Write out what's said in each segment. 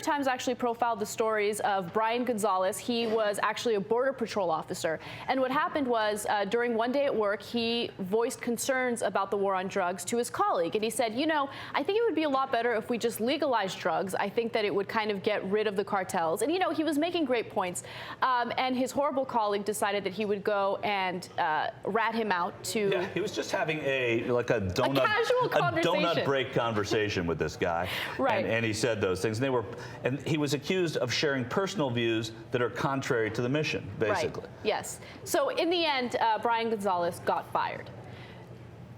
York Times actually profiled the stories of Brian Gonzalez. He was actually a Border Patrol officer. And what happened was during one day at work, he voiced concerns about the war on drugs to his colleague. And he said, you know, I think it would be a lot better if we just legalized drugs. I think that it would kind of get rid of the cartels. And, you know, he was making great points. And his horrible colleague decided that he would go and rat him out to... Yeah, he was just having a donut break conversation with this guy. Right. And he said those things. And he was accused of sharing personal views that are contrary to the mission, basically. Right. Yes. So in the end, Brian Gonzalez got fired.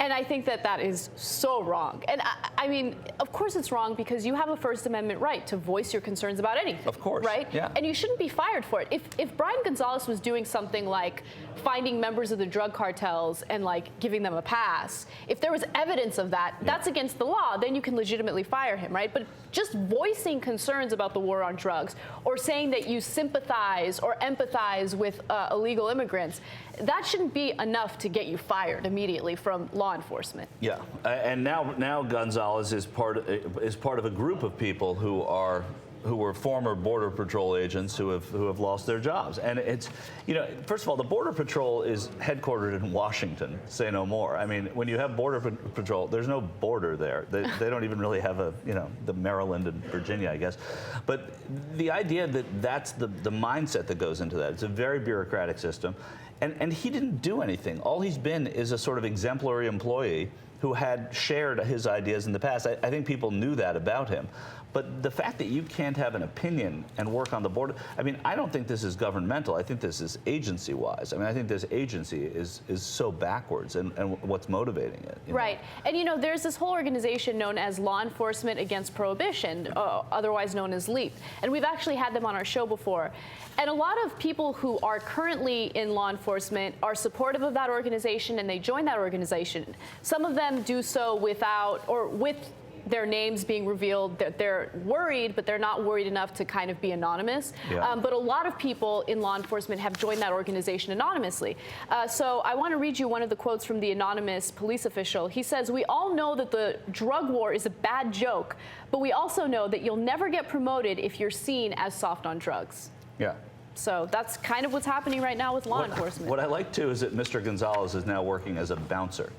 And I think that that is so wrong. And I mean, of course it's wrong because you have a First Amendment right to voice your concerns about anything. Of course. Right? Yeah. And you shouldn't be fired for it. If Brian Gonzalez was doing something like finding members of the drug cartels and like giving them a pass, if there was evidence of that, that's against the law, then you can legitimately fire him, right? But just voicing concerns about the war on drugs or saying that you sympathize or empathize with illegal immigrants, that shouldn't be enough to get you fired immediately from law enforcement. Yeah, and now Gonzalez is part of a group of people who were former Border Patrol agents who have lost their jobs. And it's, you know, first of all, the Border Patrol is headquartered in Washington, say no more. I mean, when you have Border Patrol, there's no border there. They don't even really have the Maryland and Virginia, I guess. But the idea that that's the mindset that goes into that, it's a very bureaucratic system. And he didn't do anything. All he's been is a sort of exemplary employee who had shared his ideas in the past. I think people knew that about him. But the fact that you can't have an opinion and work on the border, I mean, I don't think this is governmental. I think this is agency-wise. I mean, I think this agency is so backwards and what's motivating it. Right. And, you know, there's this whole organization known as Law Enforcement Against Prohibition, otherwise known as LEAP. And we've actually had them on our show before. And a lot of people who are currently in law enforcement are supportive of that organization and they join that organization. Some of them do so without or with their names being revealed. They're worried, but they're not worried enough to kind of be anonymous. Yeah. But a lot of people in law enforcement have joined that organization anonymously. So I want to read you one of the quotes from the anonymous police official. He says, "We all know that the drug war is a bad joke, but we also know that you'll never get promoted if you're seen as soft on drugs." Yeah. So that's kind of what's happening right now with law enforcement. What I like, too, is that Mr. Gonzalez is now working as a bouncer.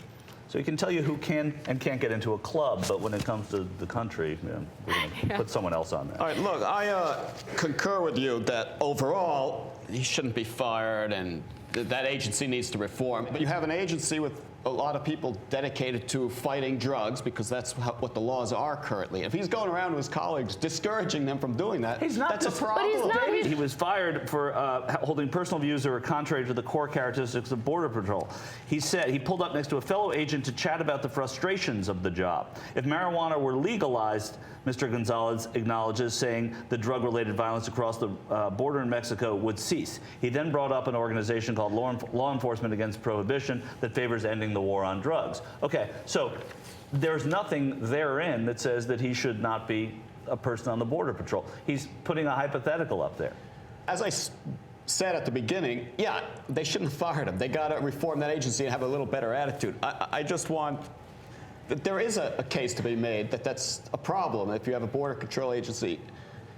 So he can tell you who can and can't get into a club, but when it comes to the country, you know, we're going to put someone else on there. All right, look, I concur with you that overall he shouldn't be fired and that agency needs to reform. But you have an agency with a lot of people dedicated to fighting drugs because that's what the laws are currently. If he's going around to his colleagues discouraging them from doing that, that's a problem. But he's not. He was fired for holding personal views that were contrary to the core characteristics of Border Patrol. He said he pulled up next to a fellow agent to chat about the frustrations of the job. If marijuana were legalized, Mr. Gonzalez acknowledges, saying the drug-related violence across the border in Mexico would cease. He then brought up an organization called Law Enforcement Against Prohibition that favors ending the war on drugs. Okay, so there's nothing therein that says that he should not be a person on the Border Patrol. He's putting a hypothetical up there. As I said at the beginning, yeah, they shouldn't have fired him. They got to reform that agency and have a little better attitude. I just want... There is a case to be made that that's a problem if you have a border control agency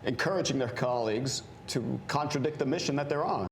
encouraging their colleagues to contradict the mission that they're on.